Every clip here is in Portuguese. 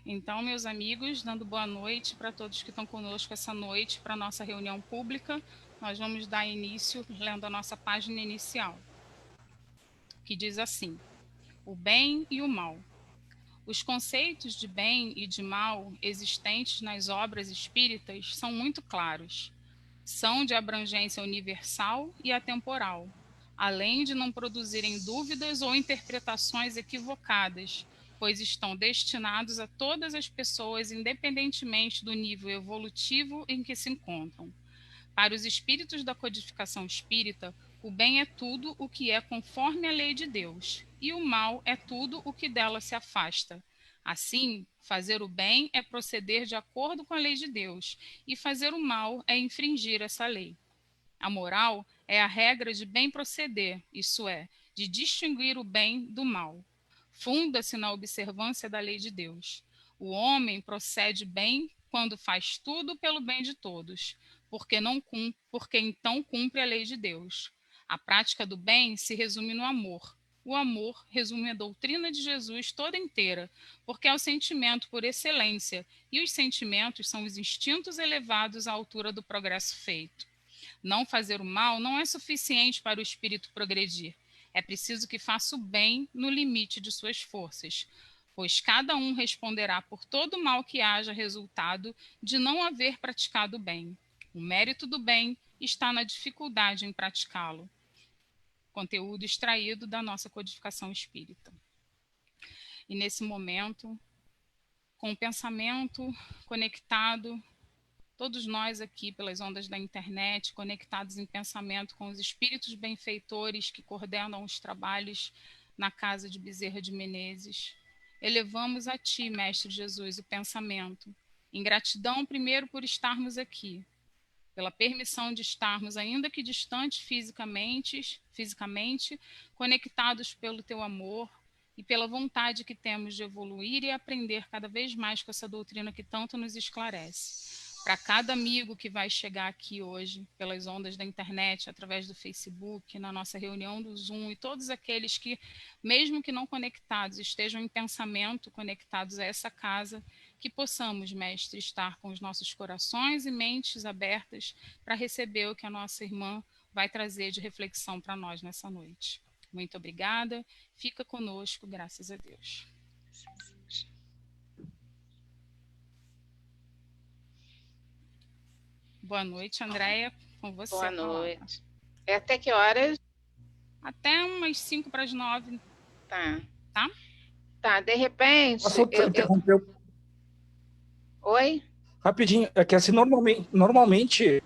Então, meus amigos, dando boa noite para todos que estão conosco essa noite para a nossa reunião pública, nós vamos dar início lendo a nossa página inicial, que diz assim: o bem e o mal. Os conceitos de bem e de mal existentes nas obras espíritas são muito claros. São de abrangência universal e atemporal, além de não produzirem dúvidas ou interpretações equivocadas, pois estão destinados a todas as pessoas, independentemente do nível evolutivo em que se encontram. Para os espíritos da codificação espírita, o bem é tudo o que é conforme a lei de Deus, e o mal é tudo o que dela se afasta. Assim, fazer o bem é proceder de acordo com a lei de Deus, e fazer o mal é infringir essa lei. A moral é a regra de bem proceder, isso é, de distinguir o bem do mal. Funda-se na observância da lei de Deus. O homem procede bem quando faz tudo pelo bem de todos, porque então cumpre a lei de Deus. A prática do bem se resume no amor. O amor resume a doutrina de Jesus toda inteira, porque é o sentimento por excelência, e os sentimentos são os instintos elevados à altura do progresso feito. Não fazer o mal não é suficiente para o espírito progredir. É preciso que faça o bem no limite de suas forças, pois cada um responderá por todo o mal que haja resultado de não haver praticado o bem. O mérito do bem está na dificuldade em praticá-lo. Conteúdo extraído da nossa codificação espírita. E nesse momento, com o pensamento conectado, todos nós aqui pelas ondas da internet, conectados em pensamento com os espíritos benfeitores que coordenam os trabalhos na casa de Bezerra de Menezes, elevamos a Ti, Mestre Jesus, o pensamento, em gratidão primeiro por estarmos aqui, pela permissão de estarmos, ainda que distantes fisicamente, conectados pelo Teu amor e pela vontade que temos de evoluir e aprender cada vez mais com essa doutrina que tanto nos esclarece. Para cada amigo que vai chegar aqui hoje, pelas ondas da internet, através do Facebook, na nossa reunião do Zoom, e todos aqueles que, mesmo que não conectados, estejam em pensamento conectados a essa casa, que possamos, Mestre, estar com os nossos corações e mentes abertas para receber o que a nossa irmã vai trazer de reflexão para nós nessa noite. Muito obrigada. Fica conosco, graças a Deus. Boa noite, Andréia. Com você. Boa noite. É até que horas? Até umas 5 para as 9. Tá. Tá? Tá, de repente... Posso interromper? Oi? Rapidinho, é que assim, normalmente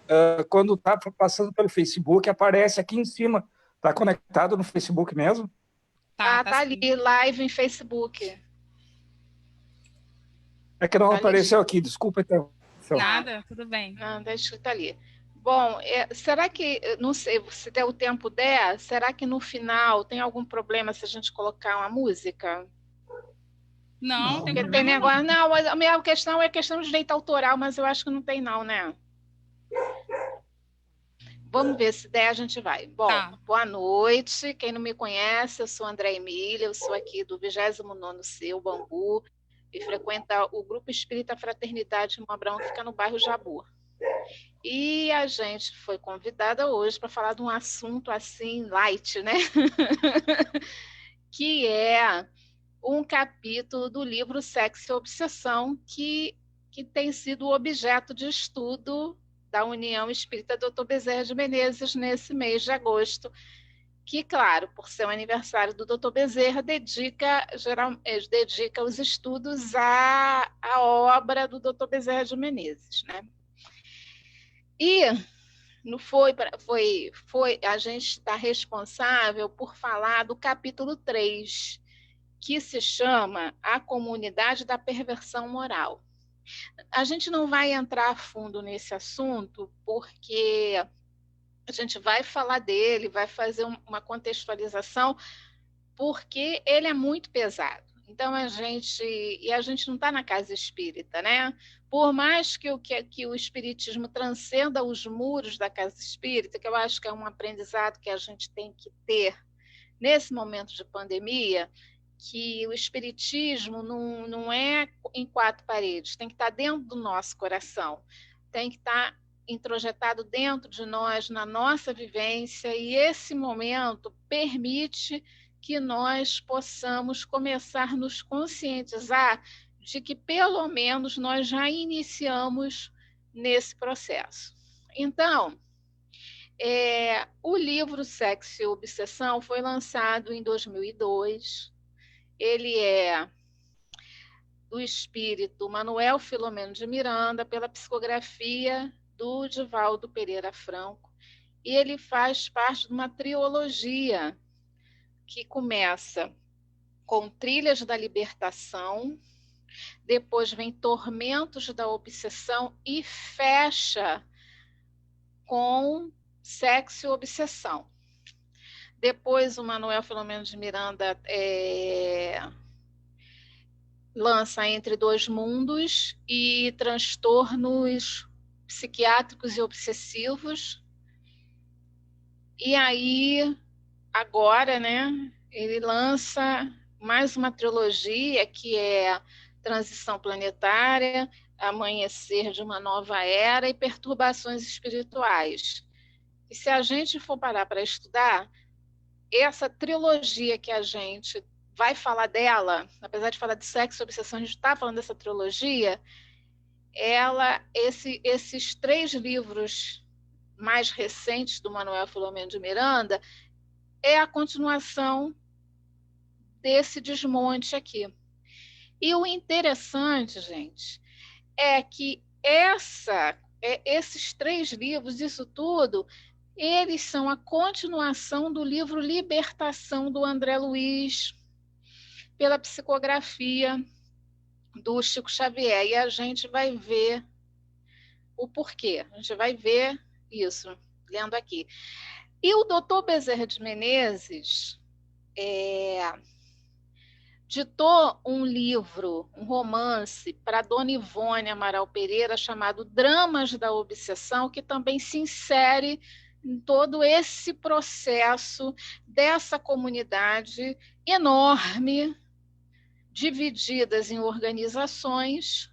quando está passando pelo Facebook, aparece aqui em cima. Está conectado no Facebook mesmo? Tá ali, live em Facebook. É que não apareceu aqui, desculpa então. Nada, tudo bem. Não, está escrito ali. Bom, será que, não sei, se der o tempo der, será que no final tem algum problema se a gente colocar uma música? Não, tem problema negócio, não. A minha questão é questão de direito autoral, mas eu acho que não tem não, né? Vamos ver, se der a gente vai. Bom, Boa noite. Quem não me conhece, eu sou André Emília, eu sou aqui do 29º Seu Bambu e frequenta o Grupo Espírita Fraternidade Mobrão, que fica no bairro Jabu. E a gente foi convidada hoje para falar de um assunto assim, light, né? Que é um capítulo do livro Sexo e Obsessão, que tem sido objeto de estudo da União Espírita Dr. Bezerra de Menezes nesse mês de agosto, que, claro, por ser o aniversário do Dr. Bezerra, dedica os estudos à obra do Dr. Bezerra de Menezes, né? E a gente está responsável por falar do capítulo 3, que se chama A Comunidade da Perversão Moral. A gente não vai entrar a fundo nesse assunto, porque a gente vai falar dele, vai fazer uma contextualização, porque ele é muito pesado. Então, a gente não está na casa espírita, né? Por mais que o espiritismo transcenda os muros da casa espírita, que eu acho que é um aprendizado que a gente tem que ter nesse momento de pandemia, que o espiritismo não é em quatro paredes, tem que estar dentro do nosso coração, tem que estar introjetado dentro de nós, na nossa vivência, e esse momento permite que nós possamos começar a nos conscientizar de que, pelo menos, nós já iniciamos nesse processo. Então, o livro Sexo e Obsessão foi lançado em 2002. Ele é do espírito Manuel Filomeno de Miranda, pela psicografia do Divaldo Pereira Franco, e ele faz parte de uma trilogia que começa com Trilhas da Libertação, depois vem Tormentos da Obsessão e fecha com Sexo e Obsessão. Depois o Manuel Filomeno de Miranda lança Entre Dois Mundos e Transtornos Psiquiátricos e Obsessivos. E aí, agora, né, ele lança mais uma trilogia que é Transição Planetária, Amanhecer de uma Nova Era e Perturbações Espirituais. E se a gente for parar para estudar, essa trilogia que a gente vai falar dela, apesar de falar de sexo e obsessão, a gente está falando dessa trilogia, esses 3 livros mais recentes do Manuel Filomeno de Miranda é a continuação desse desmonte aqui. E o interessante, gente, é que esses 3 livros, isso tudo, eles são a continuação do livro Libertação, do André Luiz, pela psicografia do Chico Xavier. E a gente vai ver o porquê. A gente vai ver isso, lendo aqui. E o doutor Bezerra de Menezes ditou um livro, um romance, para Dona Ivone Amaral Pereira, chamado Dramas da Obsessão, que também se insere em todo esse processo dessa comunidade enorme, divididas em organizações,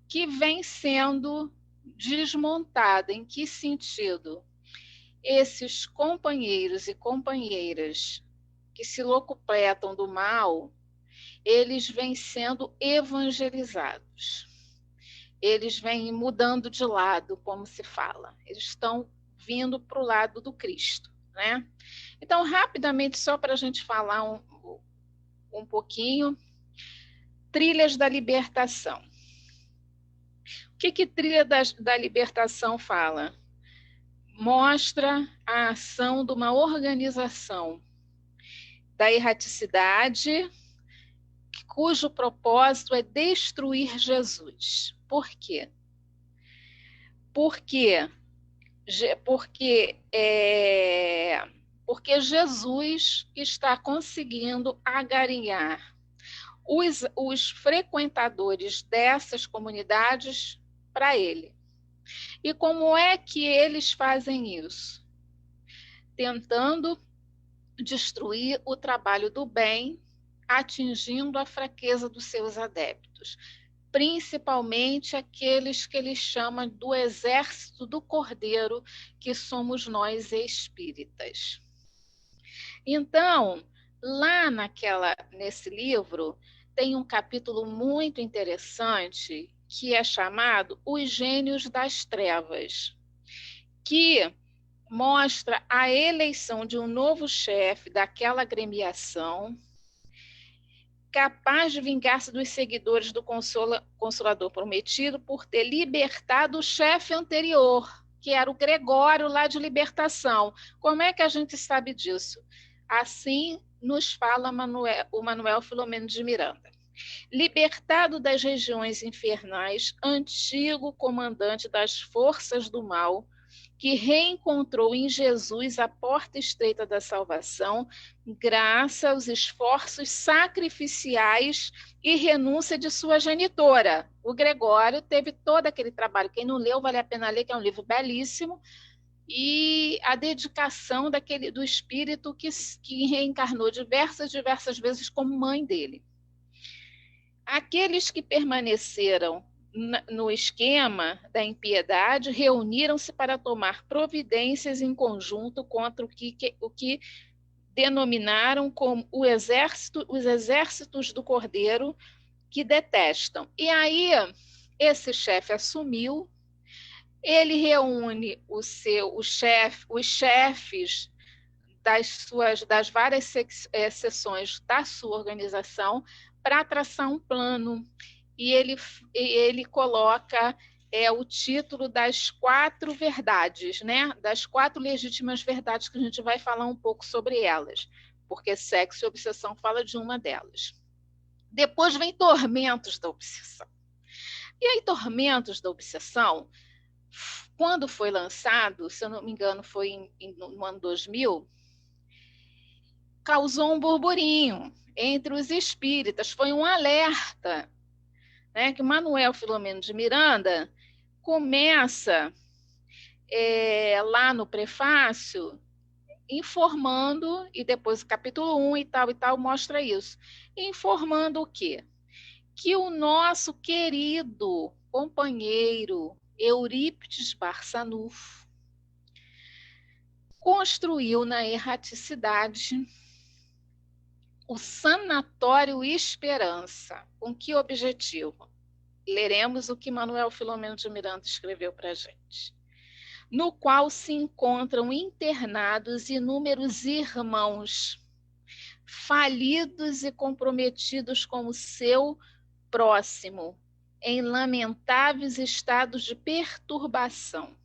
que vem sendo desmontada. Em que sentido? Esses companheiros e companheiras que se locupletam do mal, eles vêm sendo evangelizados. Eles vêm mudando de lado, como se fala. Eles estão vindo para o lado do Cristo, né? Então, rapidamente, só para a gente falar um pouquinho, Trilhas da Libertação. O que Trilha da Libertação fala? Mostra a ação de uma organização da erraticidade, cujo propósito é destruir Jesus. Por quê? Porque Jesus está conseguindo agarinhar os frequentadores dessas comunidades para ele. E como é que eles fazem isso? Tentando destruir o trabalho do bem, atingindo a fraqueza dos seus adeptos, principalmente aqueles que ele chama do exército do Cordeiro, que somos nós espíritas. Então, lá nesse livro, tem um capítulo muito interessante que é chamado Os Gênios das Trevas, que mostra a eleição de um novo chefe daquela agremiação, capaz de vingar-se dos seguidores do Consolador Prometido por ter libertado o chefe anterior, que era o Gregório, lá de Libertação. Como é que a gente sabe disso? Assim nos fala o Manuel Filomeno de Miranda. Libertado das regiões infernais, antigo comandante das forças do mal, que reencontrou em Jesus a porta estreita da salvação, graças aos esforços sacrificiais e renúncia de sua genitora. O Gregório teve todo aquele trabalho. Quem não leu, vale a pena ler, que é um livro belíssimo. e a dedicação do espírito que reencarnou diversas vezes como mãe dele. Aqueles que permaneceram no esquema da impiedade reuniram-se para tomar providências em conjunto contra o que denominaram como os exércitos do Cordeiro, que detestam. E aí esse chefe assumiu, ele reúne os chefes das várias seções da sua organização para traçar um plano, e ele coloca o título das 4 verdades, né? Das 4 legítimas verdades, que a gente vai falar um pouco sobre elas, porque Sexo e Obsessão fala de uma delas. Depois vem Tormentos da Obsessão. E aí, Tormentos da Obsessão, quando foi lançado, se eu não me engano, foi no ano 2000, causou um burburinho entre os espíritas, foi um alerta, né, que Manuel Filomeno de Miranda começa lá no prefácio, informando, e depois o capítulo 1 e tal, mostra isso, informando o quê? Que o nosso querido companheiro Eurípides Barçanufo construiu na erraticidade o Sanatório Esperança. Com que objetivo? Leremos o que Manuel Filomeno de Miranda escreveu para a gente. No qual se encontram internados inúmeros irmãos, falidos e comprometidos com o seu próximo, em lamentáveis estados de perturbação,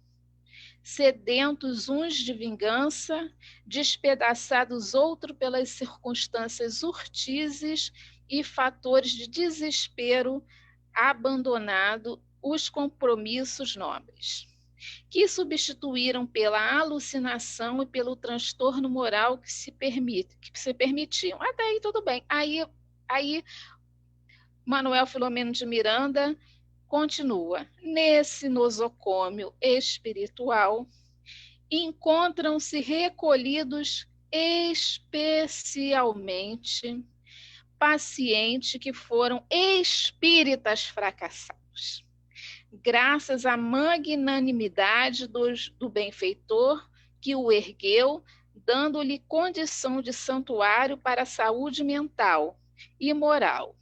sedentos uns de vingança, despedaçados outros pelas circunstâncias urtizes e fatores de desespero, abandonado os compromissos nobres, que substituíram pela alucinação e pelo transtorno moral que se permitiam. Até aí tudo bem. Aí Manuel Filomeno de Miranda continua. Nesse nosocômio espiritual, encontram-se recolhidos especialmente pacientes que foram espíritas fracassados, graças à magnanimidade do benfeitor que o ergueu, dando-lhe condição de santuário para a saúde mental e moral,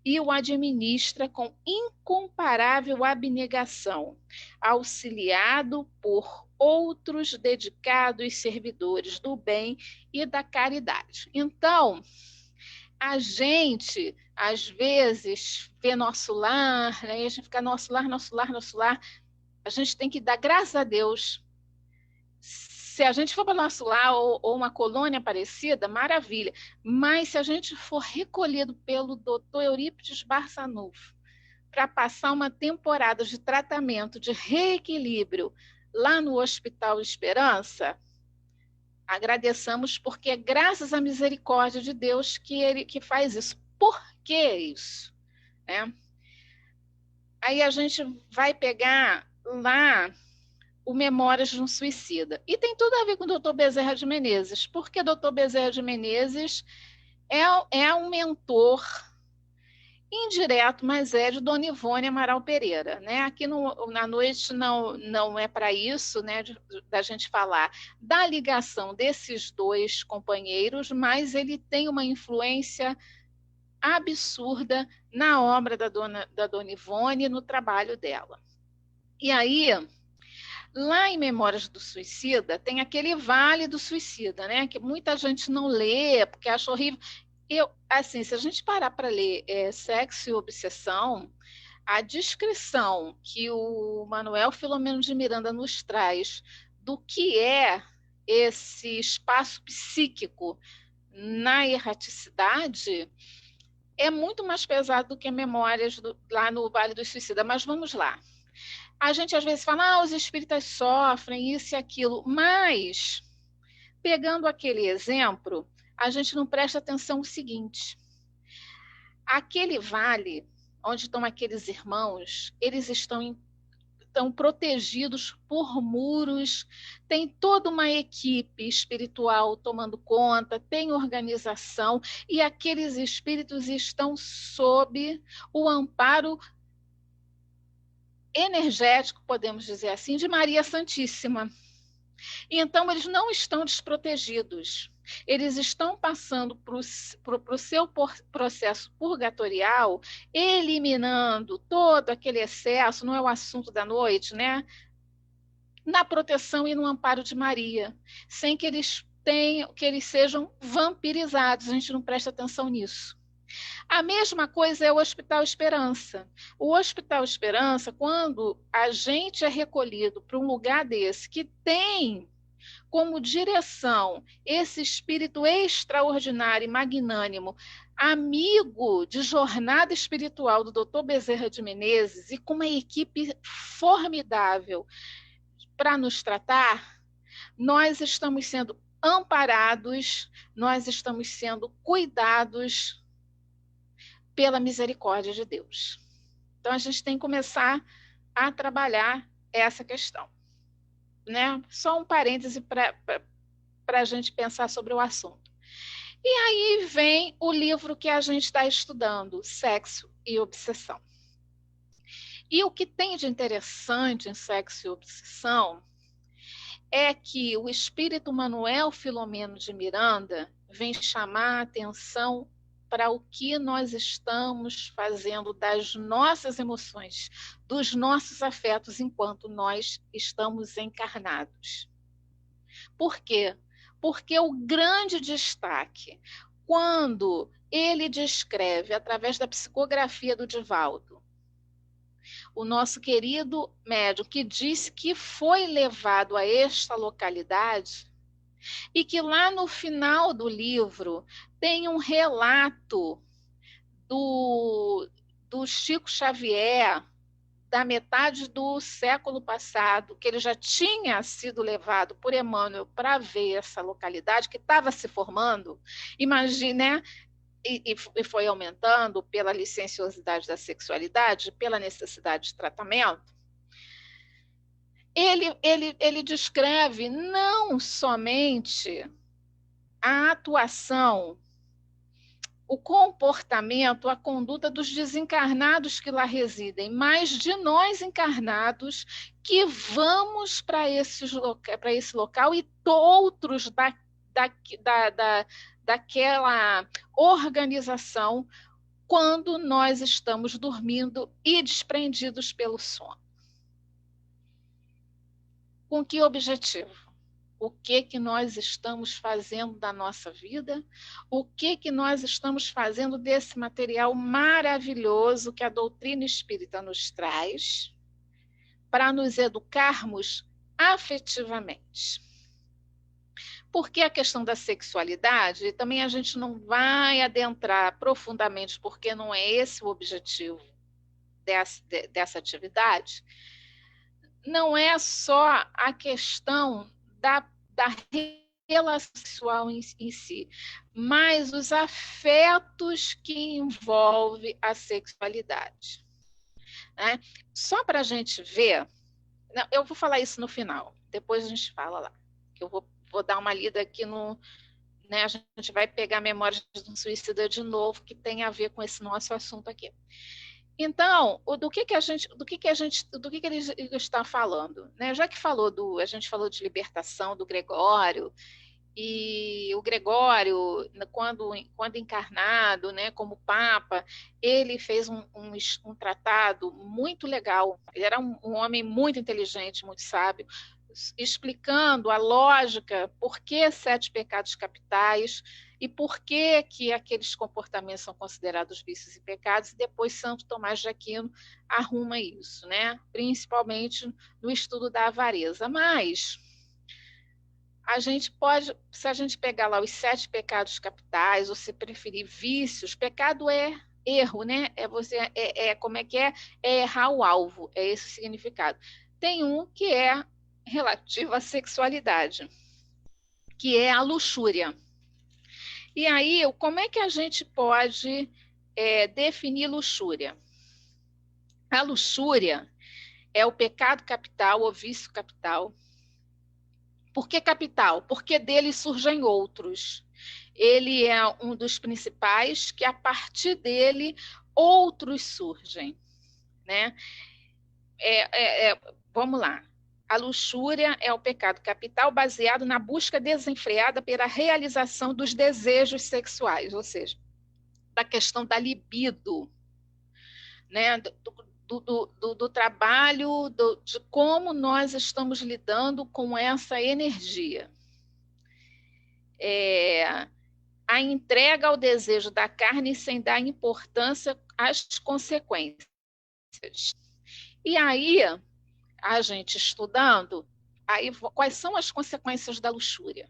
e o administra com incomparável abnegação, auxiliado por outros dedicados servidores do bem e da caridade. Então, a gente, às vezes, vê nosso lar, né? A gente fica nosso lar. A gente tem que dar graças a Deus. Se a gente for para o nosso lar ou uma colônia parecida, maravilha. Mas se a gente for recolhido pelo doutor Eurípides Barçanufo para passar uma temporada de tratamento, de reequilíbrio lá no Hospital Esperança, agradeçamos, porque é graças à misericórdia de Deus que faz isso. Por que isso? Né? Aí a gente vai pegar lá o Memórias de um Suicida. E tem tudo a ver com o Dr. Bezerra de Menezes, porque Dr. Bezerra de Menezes é um mentor indireto, mas é de Dona Ivone Amaral Pereira. Né? Aqui na noite não é para isso, né, da gente falar da ligação desses dois companheiros, mas ele tem uma influência absurda na obra da Dona Ivone, no trabalho dela. E aí, lá em Memórias do Suicida, tem aquele Vale do Suicida, né, que muita gente não lê, porque acha horrível. Assim, se a gente parar para ler Sexo e Obsessão, a descrição que o Manuel Filomeno de Miranda nos traz do que é esse espaço psíquico na erraticidade é muito mais pesado do que Memórias lá no Vale do Suicida. Mas vamos lá. A gente às vezes fala, os espíritas sofrem isso e aquilo, mas, pegando aquele exemplo, a gente não presta atenção no seguinte: aquele vale onde estão aqueles irmãos, eles estão estão protegidos por muros, tem toda uma equipe espiritual tomando conta, tem organização, e aqueles espíritos estão sob o amparo energético, podemos dizer assim, de Maria Santíssima. Então, eles não estão desprotegidos. Eles estão passando para o seu processo purgatorial, eliminando todo aquele excesso, não é o assunto da noite, né? Na proteção e no amparo de Maria, sem que eles sejam vampirizados. A gente não presta atenção nisso. A mesma coisa é o Hospital Esperança. O Hospital Esperança, quando a gente é recolhido para um lugar desse, que tem como direção esse espírito extraordinário e magnânimo, amigo de jornada espiritual do Dr. Bezerra de Menezes, e com uma equipe formidável para nos tratar, nós estamos sendo amparados, nós estamos sendo cuidados pela misericórdia de Deus. Então, a gente tem que começar a trabalhar essa questão, né? Só um parêntese para a gente pensar sobre o assunto. E aí vem o livro que a gente está estudando, Sexo e Obsessão. E o que tem de interessante em Sexo e Obsessão é que o espírito Manuel Filomeno de Miranda vem chamar a atenção para o que nós estamos fazendo das nossas emoções, dos nossos afetos enquanto nós estamos encarnados. Por quê? Porque o grande destaque, quando ele descreve, através da psicografia do Divaldo, o nosso querido médium que disse que foi levado a esta localidade, e que lá no final do livro tem um relato do Chico Xavier, da metade do século passado, que ele já tinha sido levado por Emmanuel para ver essa localidade, que estava se formando, imagine, né? E foi aumentando pela licenciosidade da sexualidade, pela necessidade de tratamento. Ele descreve não somente a atuação, o comportamento, a conduta dos desencarnados que lá residem, mas de nós encarnados que vamos para esse local e outros daquela organização quando nós estamos dormindo e desprendidos pelo sono. Com que objetivo? O que nós estamos fazendo da nossa vida? O que nós estamos fazendo desse material maravilhoso que a doutrina espírita nos traz para nos educarmos afetivamente? Porque a questão da sexualidade, também a gente não vai adentrar profundamente, porque não é esse o objetivo dessa atividade, não é só a questão da relação sexual em si, mas os afetos que envolvem a sexualidade. Né? Só para a gente ver, não, eu vou falar isso no final, depois a gente fala lá, que eu vou dar uma lida aqui no... Né, a gente vai pegar Memórias de um Suicida de novo, que tem a ver com esse nosso assunto aqui. Então, do que ele está falando? Né? Já que a gente falou de libertação do Gregório, e o Gregório, quando encarnado, né, como Papa, ele fez um tratado muito legal. Ele era um homem muito inteligente, muito sábio, explicando a lógica, por que 7 pecados capitais, e por que aqueles comportamentos são considerados vícios e pecados, e depois Santo Tomás de Aquino arruma isso, né? Principalmente no estudo da avareza. Mas a gente pode, se a gente pegar lá os 7 pecados capitais, ou se preferir vícios, pecado é erro, né? Como é que é? É errar o alvo, é esse o significado. Tem um que é relativo à sexualidade, que é a luxúria. E aí, como é que a gente pode definir luxúria? A luxúria é o pecado capital ou vício capital. Por que capital? Porque dele surgem outros. Ele é um dos principais, que a partir dele outros surgem, né? Vamos lá. A luxúria é o pecado capital baseado na busca desenfreada pela realização dos desejos sexuais, ou seja, da questão da libido, né? Do trabalho, de como nós estamos lidando com essa energia. A entrega ao desejo da carne sem dar importância às consequências. E aí, a gente estudando, aí, quais são as consequências da luxúria?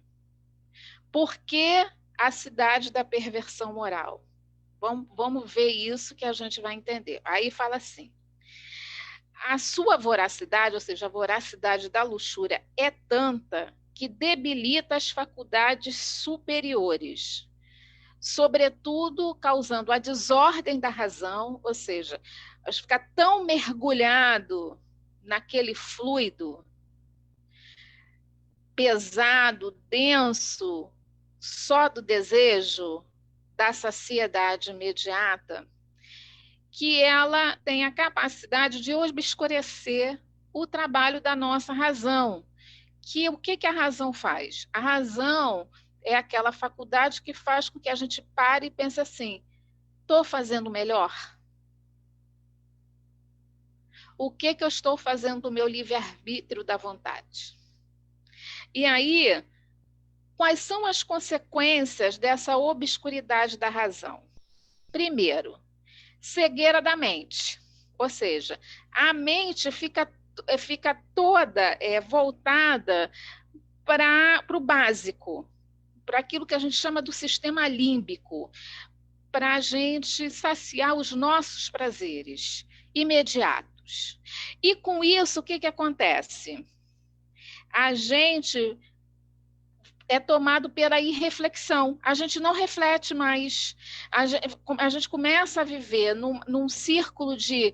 Por que a cidade da perversão moral? Vamos ver isso que a gente vai entender. Aí fala assim, a sua voracidade, ou seja, a voracidade da luxúria é tanta que debilita as faculdades superiores, sobretudo causando a desordem da razão, ou seja, ficar tão mergulhado naquele fluido pesado, denso, só do desejo, da saciedade imediata, que ela tem a capacidade de obscurecer o trabalho da nossa razão. O que a razão faz? A razão é aquela faculdade que faz com que a gente pare e pense assim, estou fazendo melhor? O que eu estou fazendo do meu livre-arbítrio da vontade? E aí, quais são as consequências dessa obscuridade da razão? Primeiro, cegueira da mente, ou seja, a mente fica toda voltada para o básico, para aquilo que a gente chama do sistema límbico, para a gente saciar os nossos prazeres imediatos. E com isso, o que acontece? A gente é tomado pela irreflexão. A gente não reflete mais. A gente começa a viver num círculo de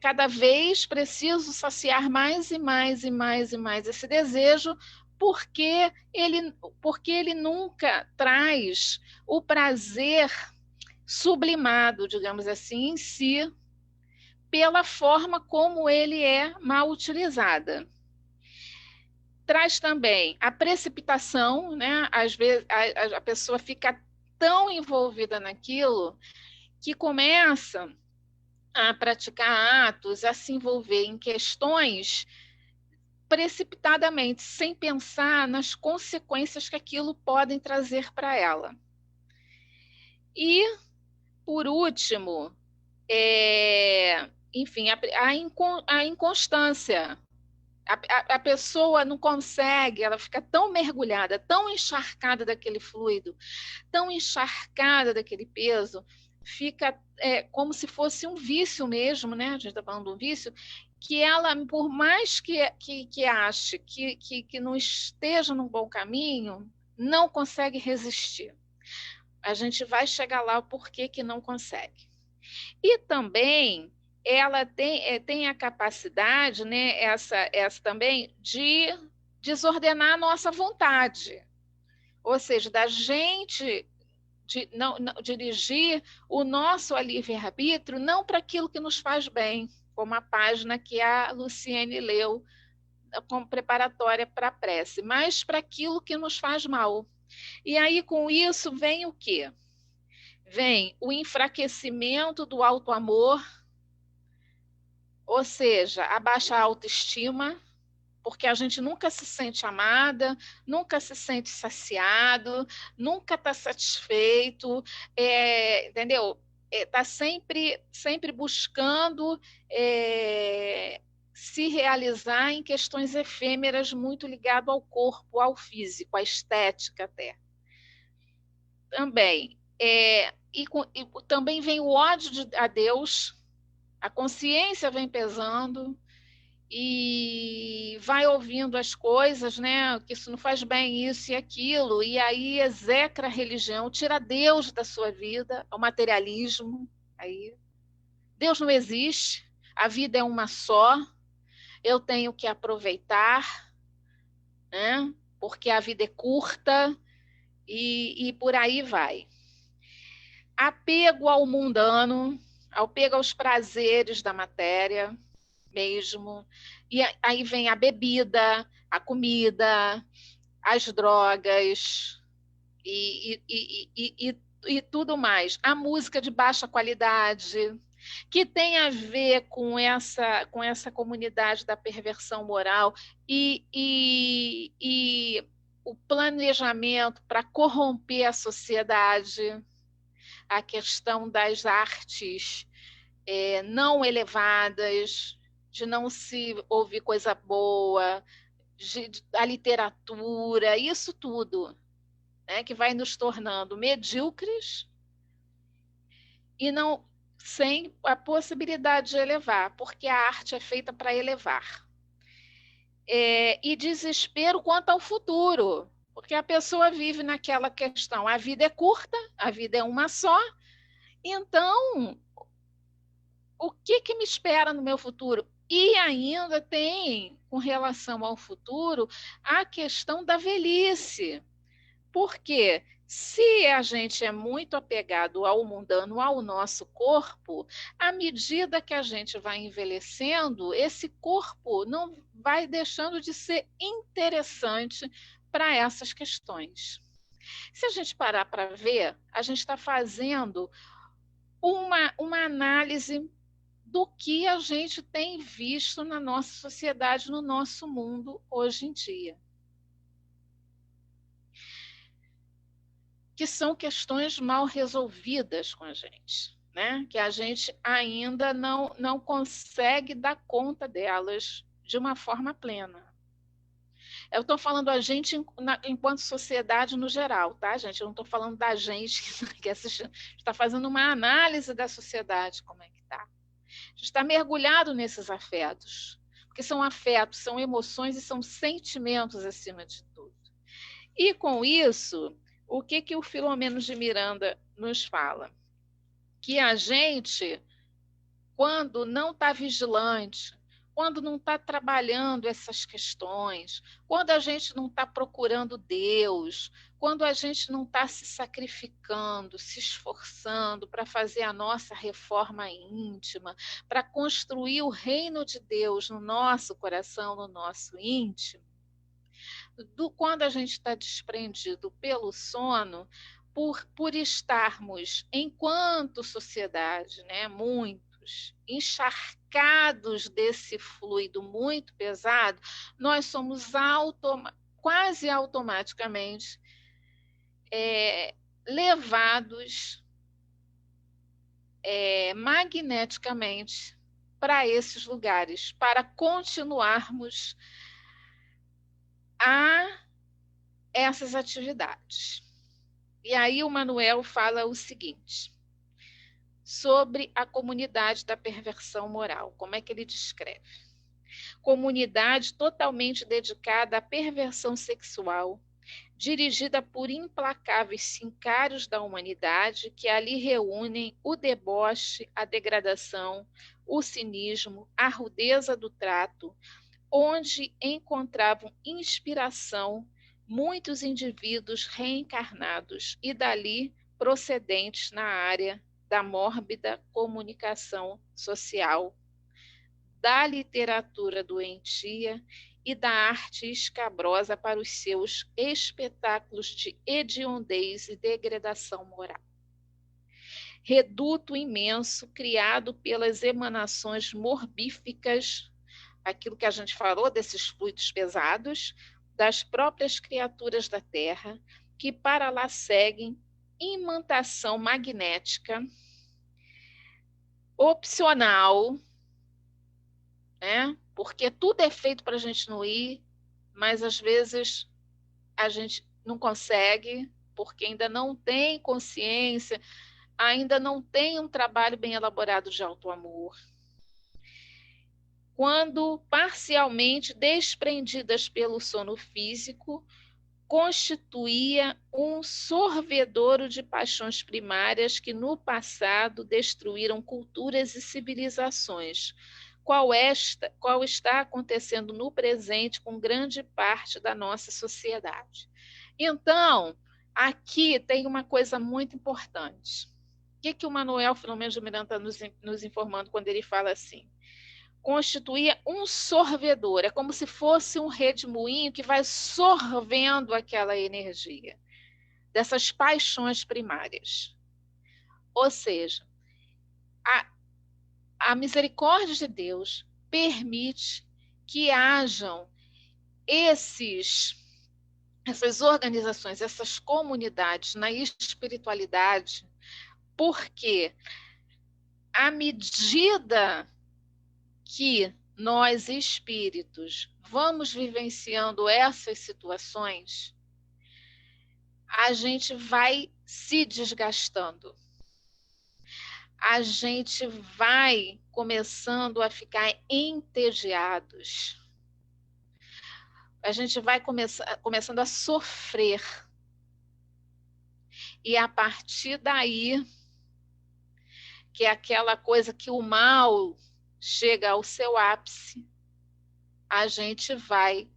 cada vez preciso saciar mais e mais e mais e mais esse desejo, porque ele nunca traz o prazer sublimado, digamos assim, em si, pela forma como ele é mal utilizada. Traz também a precipitação, né? Às vezes a pessoa fica tão envolvida naquilo que começa a praticar atos, a se envolver em questões precipitadamente, sem pensar nas consequências que aquilo podem trazer para ela. E, por último, enfim, a inconstância. A pessoa não consegue, ela fica tão mergulhada, tão encharcada daquele fluido, tão encharcada daquele peso, fica como se fosse um vício mesmo, né? A gente está falando de um vício, que ela, por mais que ache que não esteja num bom caminho, não consegue resistir. A gente vai chegar lá o porquê que não consegue. E também ela tem a capacidade, né, essa também, de desordenar a nossa vontade. Ou seja, da gente não dirigir o nosso livre-arbítrio não para aquilo que nos faz bem, como a página que a Luciene leu como preparatória para a prece, mas para aquilo que nos faz mal. E aí, com isso, vem o quê? Vem o enfraquecimento do auto-amor, ou seja, a baixa autoestima, porque a gente nunca se sente amada, nunca se sente saciado, nunca está satisfeito, entendeu? Está sempre buscando se realizar em questões efêmeras, muito ligado ao corpo, ao físico, à estética até. Também. E também vem o ódio a Deus, a consciência vem pesando, e vai ouvindo as coisas, né? Que isso não faz bem, isso e aquilo, e aí execra a religião, tira Deus da sua vida, o materialismo. Aí Deus não existe, A vida é uma só, eu tenho que aproveitar, né? Porque a vida é curta e por aí vai. Apego ao mundano, apego aos prazeres da matéria mesmo. E aí vem a bebida, a comida, as drogas e tudo mais. A música de baixa qualidade, que tem a ver com essa comunidade da perversão moral e o planejamento para corromper a sociedade, a questão das artes não elevadas, de não se ouvir coisa boa, a literatura, isso tudo, né, que vai nos tornando medíocres e não sem a possibilidade de elevar, porque a arte é feita para elevar. E desespero quanto ao futuro, porque a pessoa vive naquela questão, a vida é curta, a vida é uma só, então o que me espera no meu futuro? E ainda tem, com relação ao futuro, a questão da velhice. Porque se a gente é muito apegado ao mundano, ao nosso corpo, à medida que a gente vai envelhecendo, esse corpo não vai deixando de ser interessante para essas questões. Se a gente parar para ver, a gente está fazendo uma análise do que a gente tem visto na nossa sociedade, no nosso mundo hoje em dia. Que são questões mal resolvidas com a gente, né? Que a gente ainda não consegue dar conta delas de uma forma plena. Eu estou falando a gente enquanto sociedade no geral, tá, gente? Eu não estou falando da gente que está fazendo uma análise da sociedade, como é que está. A gente está mergulhado nesses afetos, porque são afetos, são emoções e são sentimentos acima de tudo. E com isso, o que o Filomeno de Miranda nos fala? Que a gente, quando não está vigilante, quando não está trabalhando essas questões, quando a gente não está procurando Deus, quando a gente não está se sacrificando, se esforçando para fazer a nossa reforma íntima, para construir o reino de Deus no nosso coração, no nosso íntimo, quando a gente está desprendido pelo sono, por estarmos, enquanto sociedade, né, muitos, encharcados desse fluido muito pesado, nós somos quase automaticamente levados magneticamente para esses lugares, para continuarmos a essas atividades. E aí o Manuel fala o seguinte, sobre a comunidade da perversão moral. Como é que ele descreve? Comunidade totalmente dedicada à perversão sexual, dirigida por implacáveis sincários da humanidade que ali reúnem o deboche, a degradação, o cinismo, a rudeza do trato, onde encontravam inspiração muitos indivíduos reencarnados e dali procedentes na área da mórbida comunicação social, da literatura doentia e da arte escabrosa para os seus espetáculos de hediondez e degradação moral. Reduto imenso criado pelas emanações morbíficas, aquilo que a gente falou desses fluidos pesados, das próprias criaturas da Terra, que para lá seguem imantação magnética opcional, né? Porque tudo é feito para a gente não ir, mas às vezes a gente não consegue, porque ainda não tem consciência, ainda não tem um trabalho bem elaborado de autoamor. Quando parcialmente desprendidas pelo sono físico, constituía um sorvedouro de paixões primárias que no passado destruíram culturas e civilizações, qual está acontecendo no presente com grande parte da nossa sociedade. Então, aqui tem uma coisa muito importante. O que o Manuel Filomeno de Miranda está nos informando quando ele fala assim? Constituía um sorvedor, é como se fosse um redemoinho que vai sorvendo aquela energia dessas paixões primárias. Ou seja, a misericórdia de Deus permite que hajam essas organizações, essas comunidades na espiritualidade, porque à medida que nós, espíritos, vamos vivenciando essas situações, a gente vai se desgastando. A gente vai começando a ficar entediados. A gente vai começando a sofrer. E a partir daí, que é aquela coisa que o mal chega ao seu ápice, a gente vai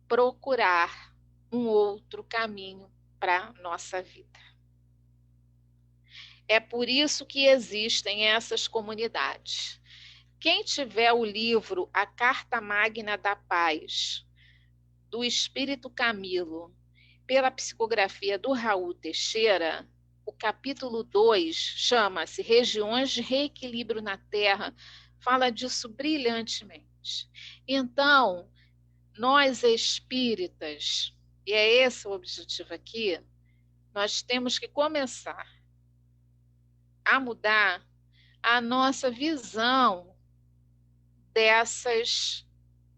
procurar um outro caminho para a nossa vida. É por isso que existem essas comunidades. Quem tiver o livro A Carta Magna da Paz, do Espírito Camilo, pela psicografia do Raul Teixeira, o capítulo 2 chama-se Regiões de Reequilíbrio na Terra, fala disso brilhantemente. Então, nós espíritas, e é esse o objetivo aqui, nós temos que começar a mudar a nossa visão dessas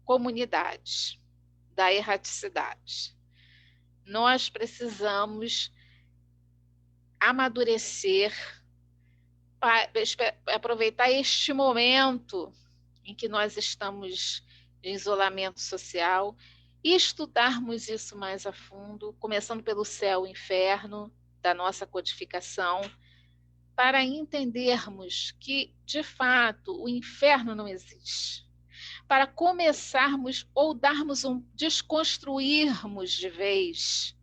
comunidades, da erraticidade. Nós precisamos amadurecer, aproveitar este momento em que nós estamos em isolamento social e estudarmos isso mais a fundo, começando pelo céu e inferno da nossa codificação, para entendermos que, de fato, o inferno não existe. Para começarmos ou desconstruirmos de vez,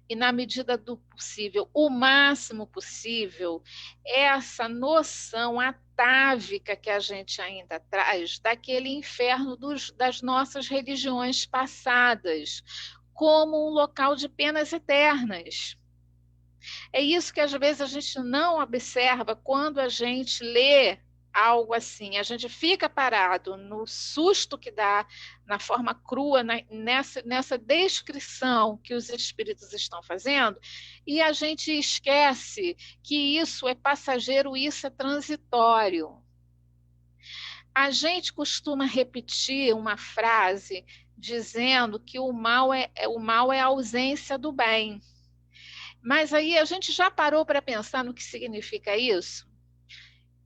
e na medida do possível, o máximo possível, essa noção atávica que a gente ainda traz daquele inferno das nossas religiões passadas, como um local de penas eternas. É isso que às vezes a gente não observa quando a gente lê algo assim. A gente fica parado no susto que dá, na forma crua, nessa descrição que os espíritos estão fazendo, e a gente esquece que isso é passageiro, isso é transitório. A gente costuma repetir uma frase dizendo que o mal é a ausência do bem. Mas aí a gente já parou para pensar no que significa isso?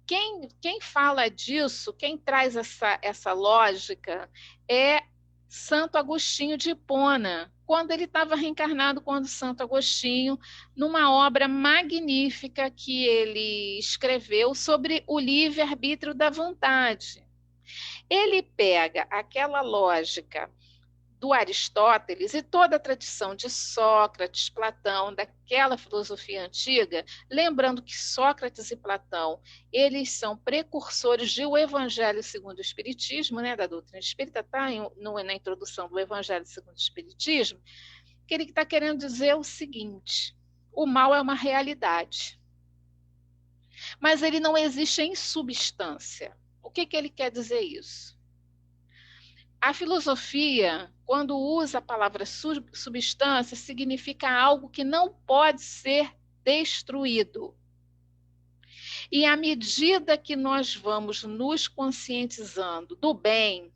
Quem fala disso, quem traz essa lógica é Santo Agostinho de Hipona, quando ele estava reencarnado, quando Santo Agostinho, numa obra magnífica que ele escreveu sobre o livre-arbítrio da vontade. Ele pega aquela lógica do Aristóteles e toda a tradição de Sócrates, Platão, daquela filosofia antiga, lembrando que Sócrates e Platão, eles são precursores do Evangelho segundo o Espiritismo, né, da doutrina espírita, está na introdução do Evangelho segundo o Espiritismo, que ele está querendo dizer o seguinte: o mal é uma realidade, mas ele não existe em substância. O que ele quer dizer isso? A filosofia, quando usa a palavra substância, significa algo que não pode ser destruído. E à medida que nós vamos nos conscientizando do bem,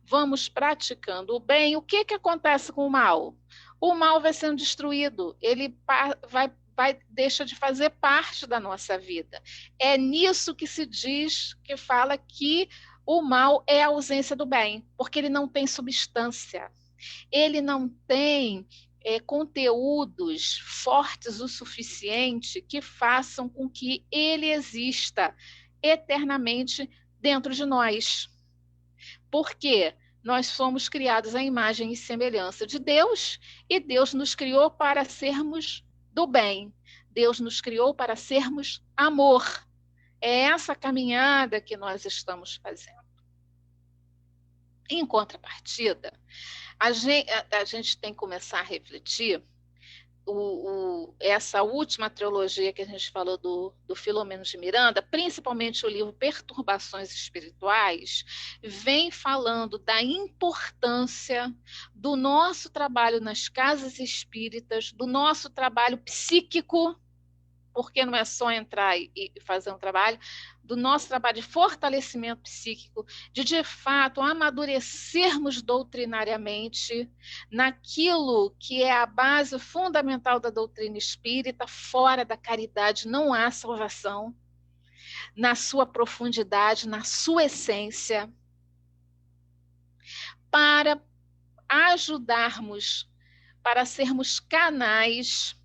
vamos praticando o bem, o que acontece com o mal? O mal vai sendo destruído, ele deixa de fazer parte da nossa vida. É nisso que se diz, que fala que o mal é a ausência do bem, porque ele não tem substância. Ele não tem conteúdos fortes o suficiente que façam com que ele exista eternamente dentro de nós. Por quê? Nós somos criados à imagem e semelhança de Deus, e Deus nos criou para sermos do bem. Deus nos criou para sermos amor. É essa caminhada que nós estamos fazendo. Em contrapartida, a gente tem que começar a refletir. Essa última trilogia que a gente falou do Filomeno de Miranda, principalmente o livro Perturbações Espirituais, vem falando da importância do nosso trabalho nas casas espíritas, do nosso trabalho psíquico, porque não é só entrar e fazer um trabalho, do nosso trabalho de fortalecimento psíquico, de fato, amadurecermos doutrinariamente naquilo que é a base fundamental da doutrina espírita. Fora da caridade não há salvação, na sua profundidade, na sua essência, para ajudarmos, para sermos canais.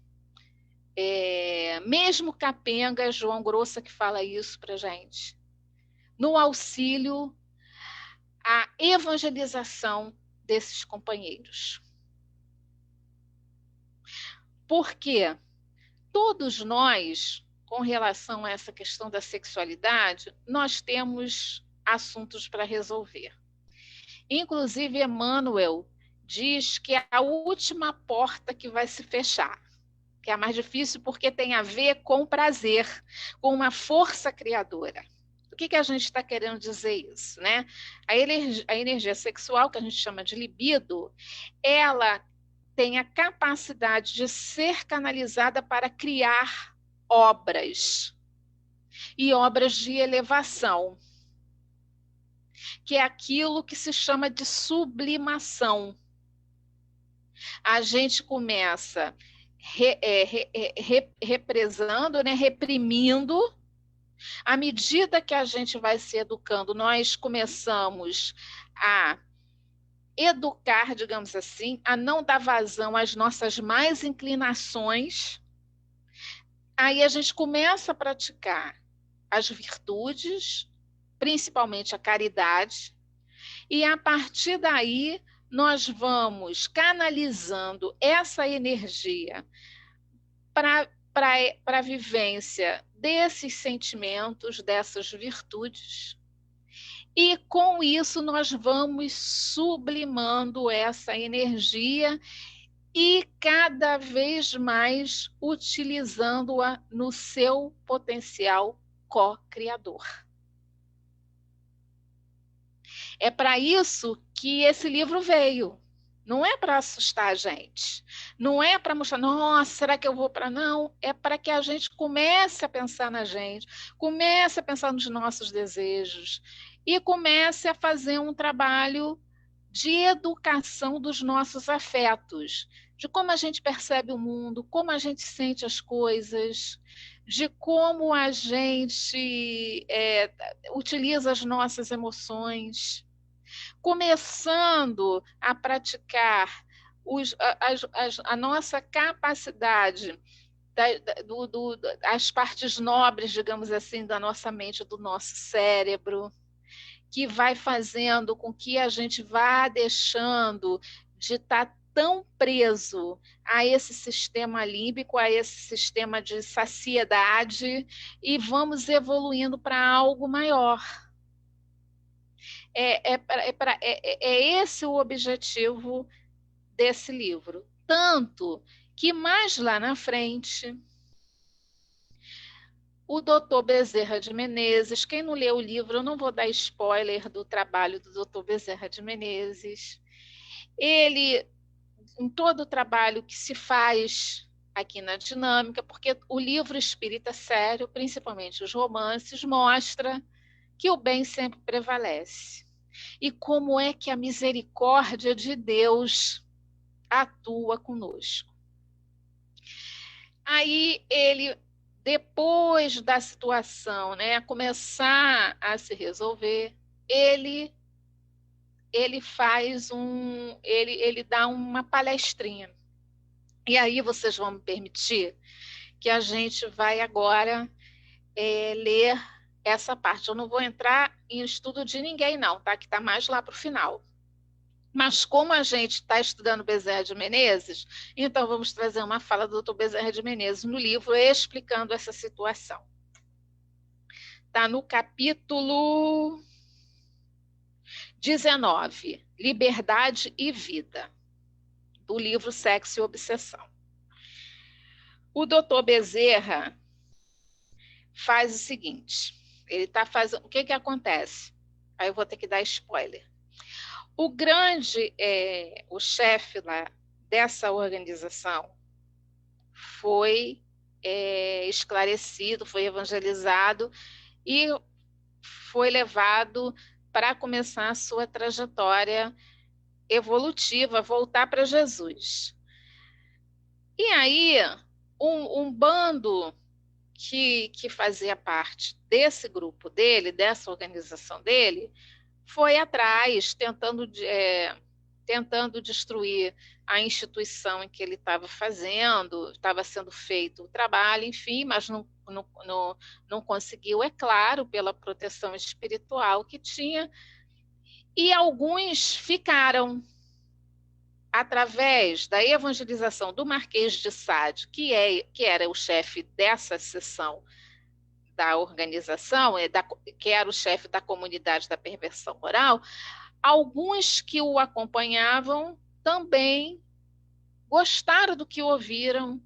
Mesmo capenga, João Grossa que fala isso para a gente, no auxílio à evangelização desses companheiros. Porque todos nós, com relação a essa questão da sexualidade, nós temos assuntos para resolver. Inclusive, Emmanuel diz que é a última porta que vai se fechar, que é a mais difícil porque tem a ver com prazer, com uma força criadora. O que a gente está querendo dizer isso, né? A energia sexual, que a gente chama de libido, ela tem a capacidade de ser canalizada para criar obras, e obras de elevação, que é aquilo que se chama de sublimação. A gente começa represando, né, reprimindo. À medida que a gente vai se educando, nós começamos a educar, digamos assim, a não dar vazão às nossas más inclinações. Aí a gente começa a praticar as virtudes, principalmente a caridade, e a partir daí nós vamos canalizando essa energia para a vivência desses sentimentos, dessas virtudes, e com isso nós vamos sublimando essa energia e cada vez mais utilizando-a no seu potencial co-criador. É para isso que esse livro veio. Não é para assustar a gente. Não é para mostrar, nossa, será que eu vou para... Não, é para que a gente comece a pensar na gente, comece a pensar nos nossos desejos e comece a fazer um trabalho de educação dos nossos afetos, de como a gente percebe o mundo, como a gente sente as coisas, de como a gente utiliza as nossas emoções, começando a praticar a nossa capacidade, as partes nobres, digamos assim, da nossa mente, do nosso cérebro, que vai fazendo com que a gente vá deixando de estar tão preso a esse sistema límbico, a esse sistema de saciedade, e vamos evoluindo para algo maior. É esse o objetivo desse livro. Tanto que mais lá na frente, o Dr. Bezerra de Menezes, quem não leu o livro, eu não vou dar spoiler do trabalho do Dr. Bezerra de Menezes, ele, em todo o trabalho que se faz aqui na Dinâmica, porque o livro espírita sério, principalmente os romances, mostra que o bem sempre prevalece. E como é que a misericórdia de Deus atua conosco. Aí ele, depois da situação, né, começar a se resolver, ele faz ele dá uma palestrinha. E aí vocês vão me permitir que a gente vai agora ler essa parte. Eu não vou entrar em estudo de ninguém, não, tá? Que está mais lá para o final. Mas como a gente está estudando Bezerra de Menezes, então vamos trazer uma fala do Dr. Bezerra de Menezes no livro explicando essa situação. Está no capítulo 19, Liberdade e Vida, do livro Sexo e Obsessão. O Dr. Bezerra faz o seguinte, ele está fazendo... O que acontece? Aí eu vou ter que dar spoiler. O grande, o chefe lá dessa organização foi esclarecido, foi evangelizado e foi levado para começar a sua trajetória evolutiva, voltar para Jesus. E aí, um bando que fazia parte desse grupo dele, dessa organização dele, foi atrás, tentando destruir a instituição em que ele estava fazendo, estava sendo feito o trabalho, enfim, mas não conseguiu, é claro, pela proteção espiritual que tinha, e alguns ficaram, através da evangelização do Marquês de Sade, que era o chefe dessa seção da organização, que era o chefe da comunidade da perversão moral, alguns que o acompanhavam também gostaram do que ouviram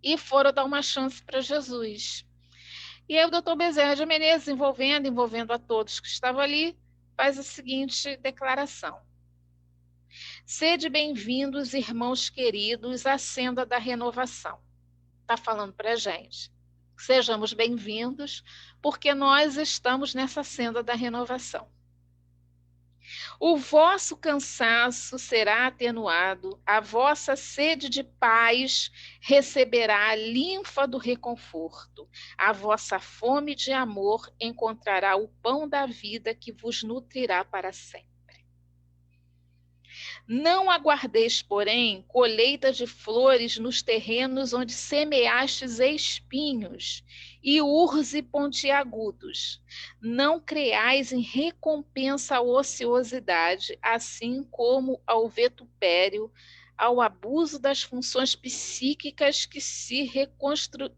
e foram dar uma chance para Jesus. E aí o doutor Bezerra de Menezes, envolvendo a todos que estavam ali, faz a seguinte declaração: sede bem-vindos, irmãos queridos, à senda da renovação. Está falando para a gente. Sejamos bem-vindos, porque nós estamos nessa senda da renovação. O vosso cansaço será atenuado, a vossa sede de paz receberá a linfa do reconforto, a vossa fome de amor encontrará o pão da vida que vos nutrirá para sempre. Não aguardeis, porém, colheita de flores nos terrenos onde semeastes espinhos e urze pontiagudos. Não creais em recompensa à ociosidade, assim como ao vitupério, ao abuso das funções psíquicas que se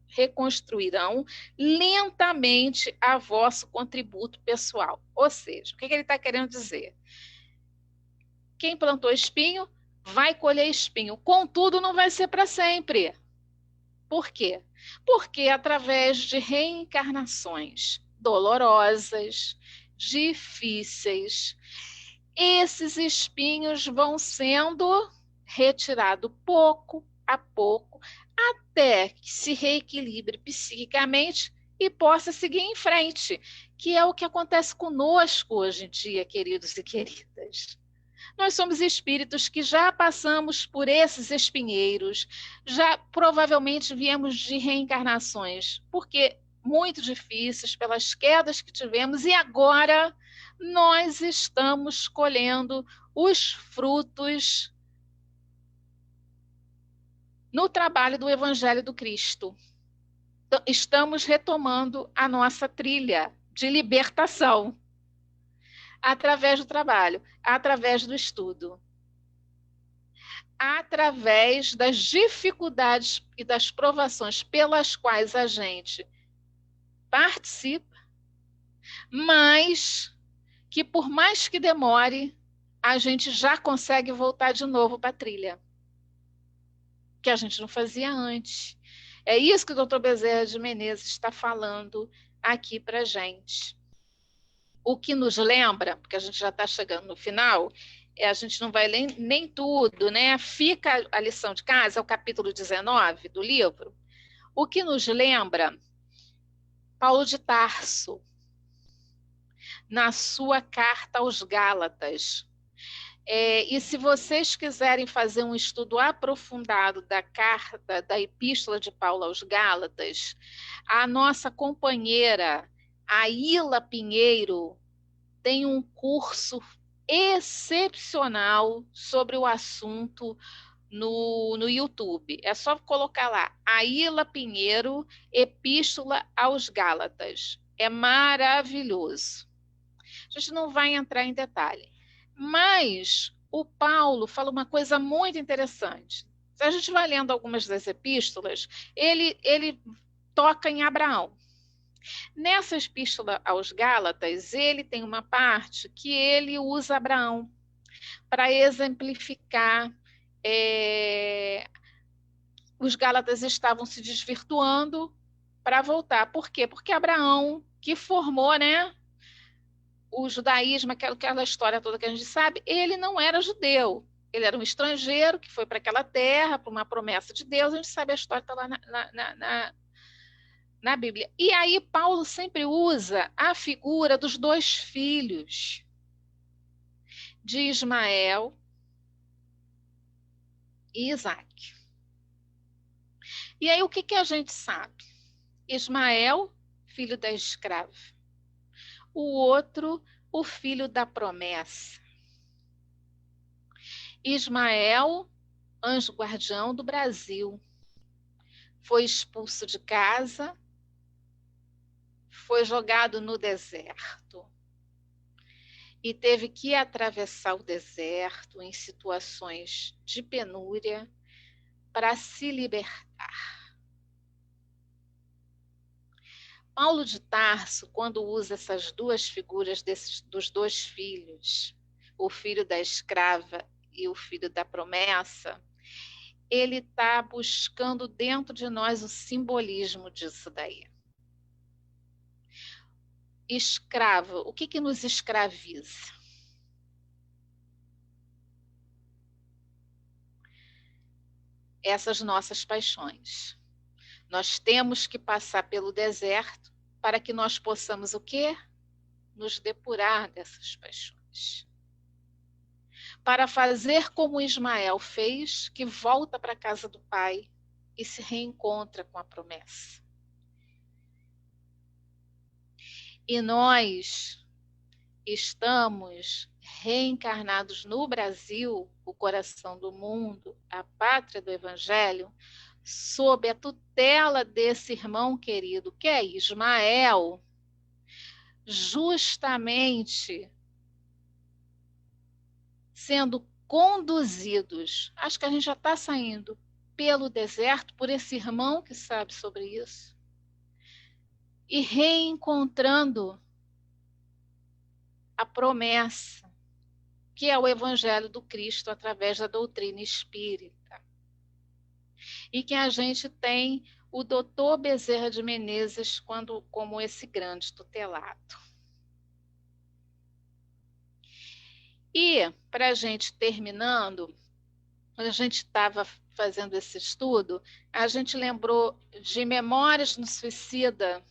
reconstruirão lentamente a vosso contributo pessoal. Ou seja, o que ele está querendo dizer? Quem plantou espinho vai colher espinho. Contudo, não vai ser para sempre. Por quê? Porque através de reencarnações dolorosas, difíceis, esses espinhos vão sendo retirados pouco a pouco, até que se reequilibre psiquicamente e possa seguir em frente, que é o que acontece conosco hoje em dia, queridos e queridas. Nós somos espíritos que já passamos por esses espinheiros, já provavelmente viemos de reencarnações, porque muito difíceis, pelas quedas que tivemos, e agora nós estamos colhendo os frutos no trabalho do Evangelho do Cristo. Estamos retomando a nossa trilha de libertação. Através do trabalho, através do estudo, através das dificuldades e das provações pelas quais a gente participa, mas que por mais que demore, a gente já consegue voltar de novo para a trilha, que a gente não fazia antes. É isso que o doutor Bezerra de Menezes está falando aqui para a gente. O que nos lembra, porque a gente já está chegando no final, a gente não vai ler nem tudo, né? Fica a lição de casa, é o capítulo 19 do livro. O que nos lembra, Paulo de Tarso, na sua carta aos Gálatas. E se vocês quiserem fazer um estudo aprofundado da carta, da epístola de Paulo aos Gálatas, a nossa companheira, a Ila Pinheiro, tem um curso excepcional sobre o assunto no YouTube. É só colocar lá, Aila Pinheiro, Epístola aos Gálatas. É maravilhoso. A gente não vai entrar em detalhe. Mas o Paulo fala uma coisa muito interessante. Se a gente vai lendo algumas das epístolas, ele toca em Abraão. Nessa epístola aos Gálatas, ele tem uma parte que ele usa Abraão para exemplificar. Os Gálatas estavam se desvirtuando para voltar. Por quê? Porque Abraão, que formou, né, o judaísmo, aquela história toda que a gente sabe, ele não era judeu. Ele era um estrangeiro que foi para aquela terra, para uma promessa de Deus. A gente sabe a história, está lá na Bíblia. E aí Paulo sempre usa a figura dos dois filhos de Ismael e Isaac. E aí o que a gente sabe? Ismael, filho da escrava. O outro, o filho da promessa. Ismael, anjo guardião do Brasil, foi expulso de casa, foi jogado no deserto e teve que atravessar o deserto em situações de penúria para se libertar. Paulo de Tarso, quando usa essas duas figuras dos dois filhos, o filho da escrava e o filho da promessa, ele está buscando dentro de nós o simbolismo disso daí. Escravo, o que nos escraviza? Essas nossas paixões. Nós temos que passar pelo deserto para que nós possamos o quê? Nos depurar dessas paixões. Para fazer como Ismael fez, que volta para a casa do pai e se reencontra com a promessa. E nós estamos reencarnados no Brasil, o coração do mundo, a pátria do Evangelho, sob a tutela desse irmão querido, que é Ismael, justamente sendo conduzidos, acho que a gente já está saindo pelo deserto, por esse irmão que sabe sobre isso, e reencontrando a promessa, que é o Evangelho do Cristo através da doutrina espírita. E que a gente tem o doutor Bezerra de Menezes como esse grande tutelado. E, para a gente terminando, quando a gente estava fazendo esse estudo, a gente lembrou de Memórias no Suicida,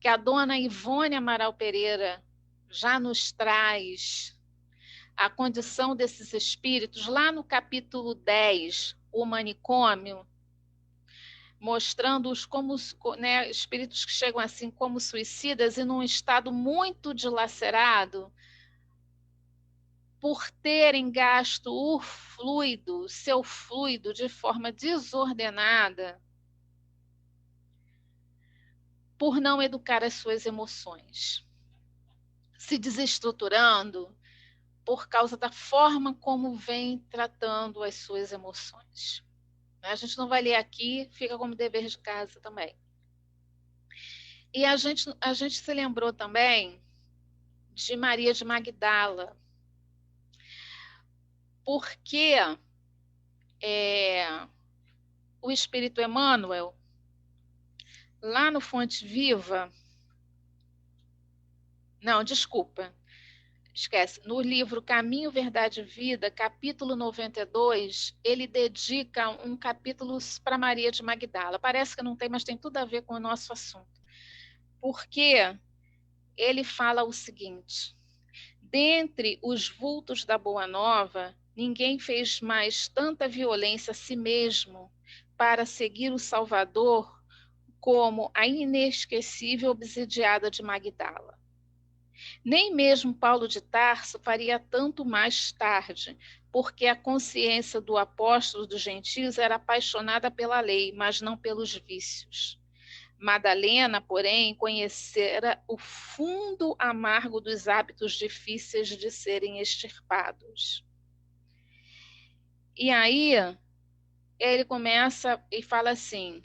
que a dona Ivone Amaral Pereira já nos traz a condição desses espíritos, lá no capítulo 10, o manicômio, mostrando-os como, né, espíritos que chegam assim como suicidas e num estado muito dilacerado, por terem gasto o fluido, seu fluido, de forma desordenada, por não educar as suas emoções, se desestruturando por causa da forma como vem tratando as suas emoções. A gente não vai ler aqui, fica como dever de casa também. E a gente se lembrou também de Maria de Magdala, porque o Espírito Emmanuel, lá no Fonte Viva, não, desculpa, esquece, no livro Caminho, Verdade e Vida, capítulo 92, ele dedica um capítulo para Maria de Magdala. Parece que não tem, mas tem tudo a ver com o nosso assunto. Porque ele fala o seguinte: dentre os vultos da Boa Nova, ninguém fez mais tanta violência a si mesmo para seguir o Salvador como a inesquecível obsidiada de Magdala. Nem mesmo Paulo de Tarso faria tanto mais tarde, porque a consciência do apóstolo dos gentios era apaixonada pela lei, mas não pelos vícios. Madalena, porém, conhecera o fundo amargo dos hábitos difíceis de serem extirpados. E aí, ele começa e fala assim,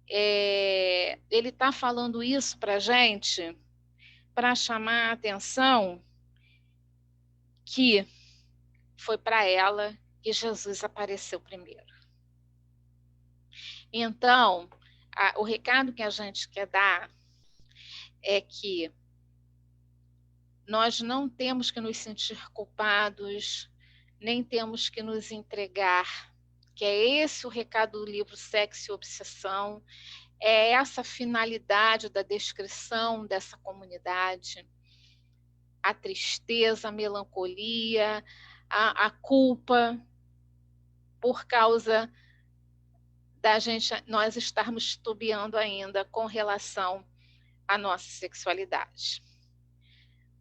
ele está falando isso para a gente, para chamar a atenção que foi para ela que Jesus apareceu primeiro. Então, o recado que a gente quer dar é que nós não temos que nos sentir culpados, nem temos que nos entregar, que é esse o recado do livro Sexo e Obsessão, é essa finalidade da descrição dessa comunidade, a tristeza, a melancolia, a culpa, por causa da gente, nós estarmos titubeando ainda com relação à nossa sexualidade.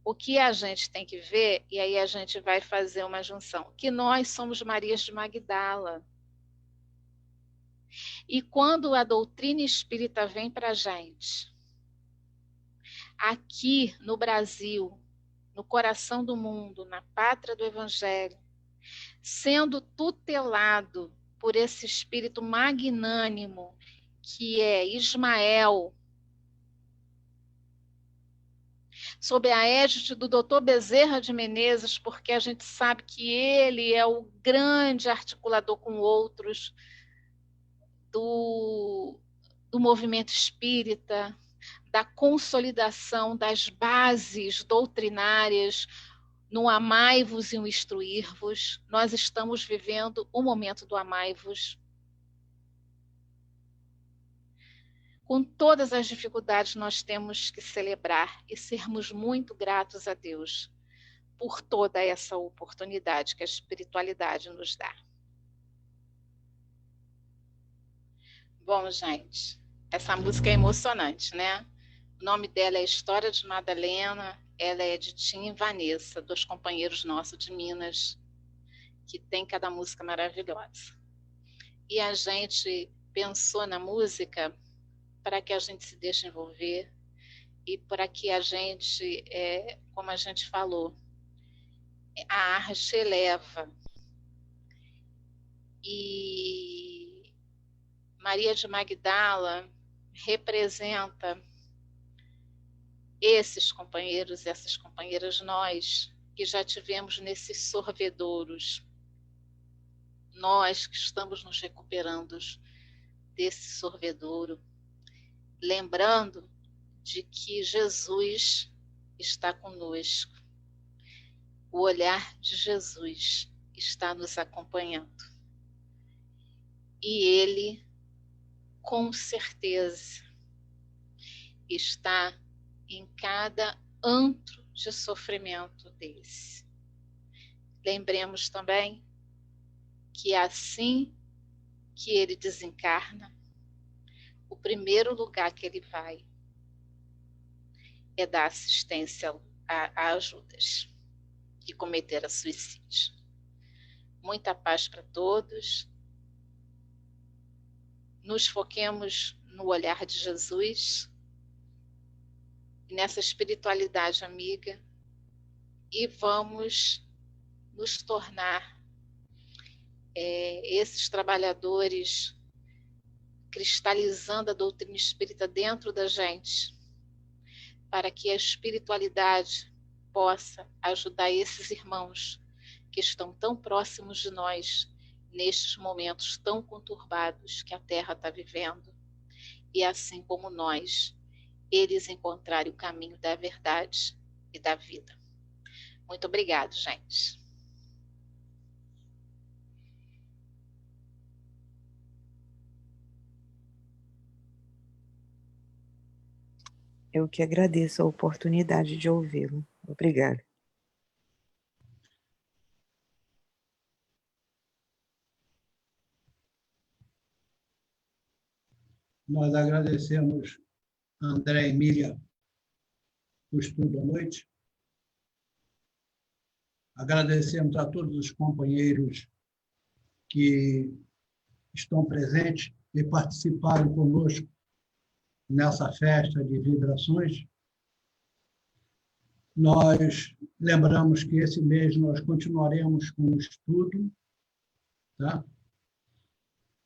O que a gente tem que ver, e aí a gente vai fazer uma junção, que nós somos Marias de Magdala. E quando a doutrina espírita vem para a gente, aqui no Brasil, no coração do mundo, na pátria do Evangelho, sendo tutelado por esse espírito magnânimo que é Ismael, sob a égide do Dr. Bezerra de Menezes, porque a gente sabe que ele é o grande articulador com outros do movimento espírita, da consolidação das bases doutrinárias no amai-vos e o instruir-vos. Nós estamos vivendo o momento do amai-vos. Com todas as dificuldades, nós temos que celebrar e sermos muito gratos a Deus por toda essa oportunidade que a espiritualidade nos dá. Bom, gente, essa música é emocionante, né? O nome dela é História de Madalena, ela é de Tim e Vanessa, dois companheiros nossos de Minas, que tem cada música maravilhosa. E a gente pensou na música para que a gente se deixe envolver e para que a gente, como a gente falou, a arte eleva. E Maria de Magdala representa esses companheiros, essas companheiras, nós que já tivemos nesses sorvedouros, nós que estamos nos recuperando desse sorvedouro, lembrando de que Jesus está conosco, o olhar de Jesus está nos acompanhando. E Ele, com certeza, está em cada antro de sofrimento desse. Lembremos também que assim que Ele desencarna, o primeiro lugar que Ele vai é dar assistência a ajudas e cometer a suicídio. Muita paz para todos. Nos foquemos no olhar de Jesus, nessa espiritualidade amiga, e vamos nos tornar esses trabalhadores, cristalizando a doutrina espírita dentro da gente, para que a espiritualidade possa ajudar esses irmãos que estão tão próximos de nós, nestes momentos tão conturbados que a Terra está vivendo, e assim como nós, eles encontrarem o caminho da verdade e da vida. Muito obrigada, gente. Eu que agradeço a oportunidade de ouvi-lo. Obrigada. Nós agradecemos a André e Miriam o estudo à noite, Agradecemos a todos os companheiros que estão presentes e participaram conosco nessa festa de vibrações. Nós lembramos que esse mês nós continuaremos com o estudo, tá?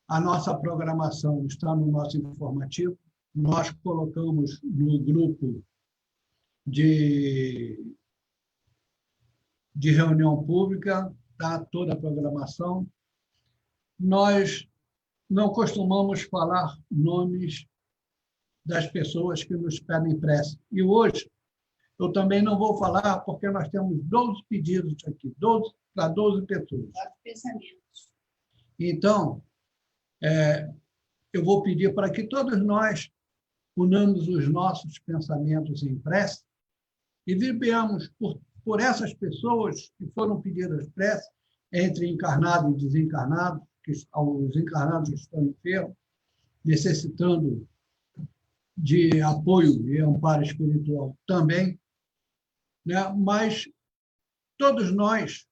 A nossa programação está no nosso informativo. Nós colocamos no grupo de reunião pública, tá? Toda a programação. Nós não costumamos falar nomes das pessoas que nos pedem prece. E hoje eu também não vou falar, porque nós temos 12 pedidos aqui, para 12 pessoas. 4 pensamentos. Então, eu vou pedir para que todos nós unamos os nossos pensamentos em prece e vibremos por essas pessoas que foram pedidas prece, entre encarnado e desencarnado, que os encarnados estão enfermos, necessitando de apoio e amparo espiritual também, né? Mas todos nós,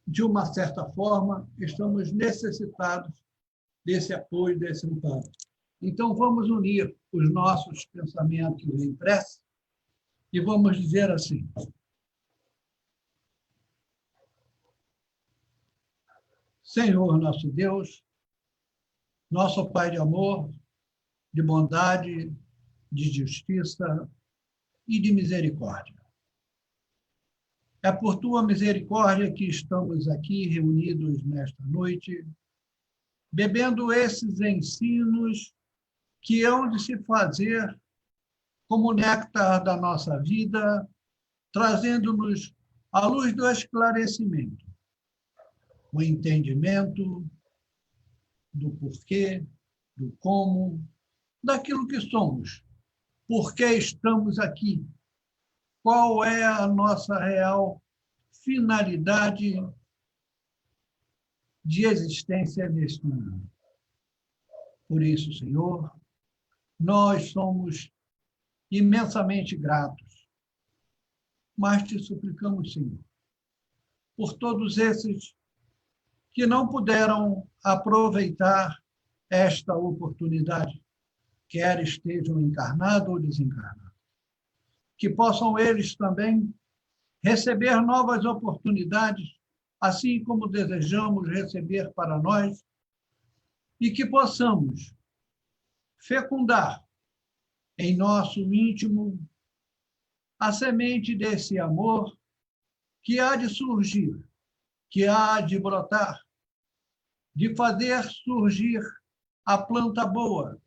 de uma certa forma, estamos necessitados desse apoio, desse amparo. Então, vamos unir os nossos pensamentos em prece e vamos dizer assim: Senhor nosso Deus, nosso Pai de amor, de bondade, de justiça e de misericórdia. É por tua misericórdia que estamos aqui reunidos nesta noite, bebendo esses ensinos que hão de se fazer como néctar da nossa vida, trazendo-nos a luz do esclarecimento, o entendimento do porquê, do como, daquilo que somos, por que estamos aqui, qual é a nossa real finalidade de existência neste mundo. Por isso, Senhor, nós somos imensamente gratos, mas te suplicamos, Senhor, por todos esses que não puderam aproveitar esta oportunidade, quer estejam encarnados ou desencarnados, que possam eles também receber novas oportunidades, assim como desejamos receber para nós, e que possamos fecundar em nosso íntimo a semente desse amor que há de surgir, que há de brotar, de fazer surgir a planta boa,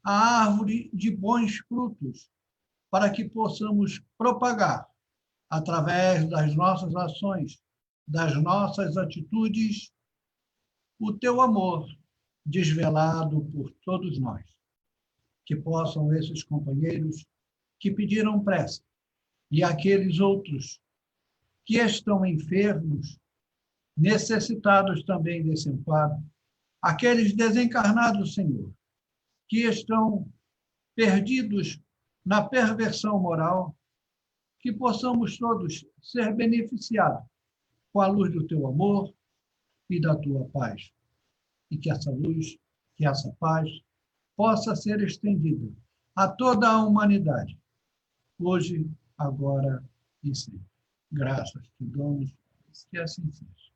a árvore de bons frutos, para que possamos propagar, através das nossas ações, das nossas atitudes, o teu amor desvelado por todos nós. Que possam esses companheiros que pediram prece e aqueles outros que estão enfermos, necessitados também desse amparo, aqueles desencarnados, Senhor, que estão perdidos na perversão moral, que possamos todos ser beneficiados com a luz do teu amor e da tua paz. E que essa luz, que essa paz, possa ser estendida a toda a humanidade, hoje, agora e sempre. Graças te damos, que assim seja.